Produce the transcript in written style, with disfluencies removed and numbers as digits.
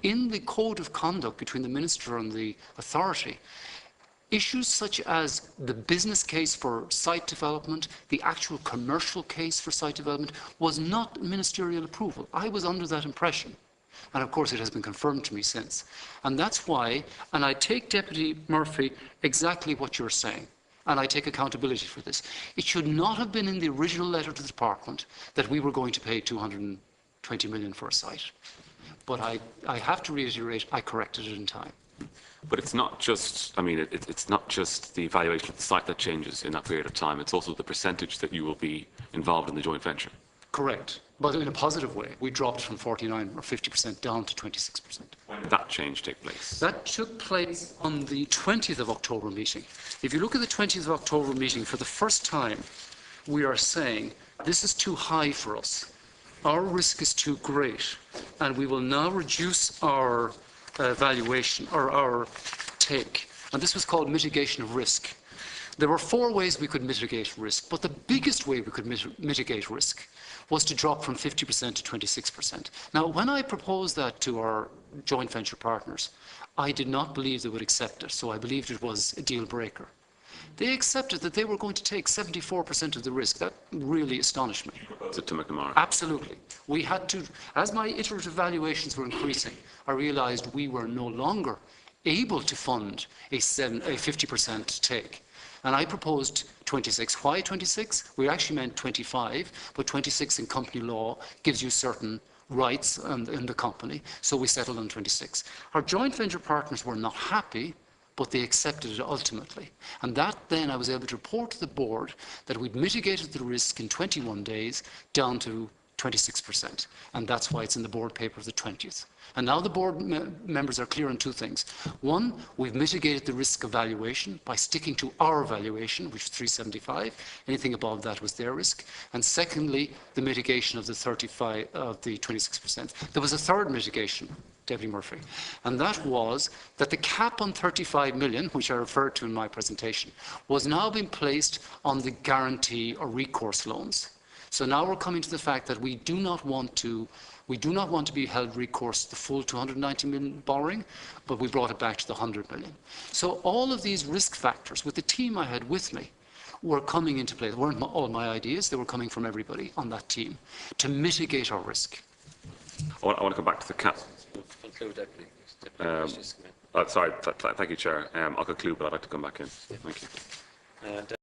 in the code of conduct between the minister and the authority, issues such as the business case for site development, the actual commercial case for site development, was not ministerial approval. I was under that impression. And of course it has been confirmed to me since. And that's why, and I take Deputy Murphy exactly what you're saying, and I take accountability for this. It should not have been in the original letter to the department that we were going to pay 220 million for a site. But I have to reiterate, I corrected it in time. But it's not just, I mean, it's not just the valuation of the site that changes in that period of time, it's also the percentage that you will be involved in the joint venture. Correct. But in a positive way. We dropped from 49 or 50% down to 26%. When did that change take place? That took place on the 20th of October meeting. If you look at the 20th of October meeting, for the first time, we are saying, this is too high for us. Our risk is too great, and we will now reduce our valuation, or our take. And this was called mitigation of risk. There were 4 ways we could mitigate risk, but the biggest way we could mitigate risk was to drop from 50% to 26%. Now, when I proposed that to our joint venture partners, I did not believe they would accept it, so I believed it was a deal breaker. They accepted that they were going to take 74% of the risk. That really astonished me. To McNamara? Absolutely. We had to, as my iterative valuations were increasing, I realised we were no longer able to fund a 50% take. And I proposed 26. Why 26? We actually meant 25, but 26 in company law gives you certain rights in the company, so we settled on 26. Our joint venture partners were not happy, but they accepted it ultimately. And that then I was able to report to the board that we'd mitigated the risk in 21 days down to 26%. And that's why it's in the board paper of the 20th. And now the board members are clear on 2 things. One, we've mitigated the risk of valuation by sticking to our valuation, which was 375. Anything above that was their risk. And secondly, the mitigation of the 26%. There was a third mitigation, Deputy Murphy, and that was that the cap on 35 million, which I referred to in my presentation, was now being placed on the guarantee or recourse loans. So now we're coming to the fact that we do not want to be held recourse to the full 290 million borrowing, but we brought it back to the 100 million. So all of these risk factors, with the team I had with me, were coming into play. They weren't all my ideas, they were coming from everybody on that team to mitigate our risk. I want to come back to the cap. Sorry, thank you, Chair. I'll conclude, but I'd like to come back in. Thank you.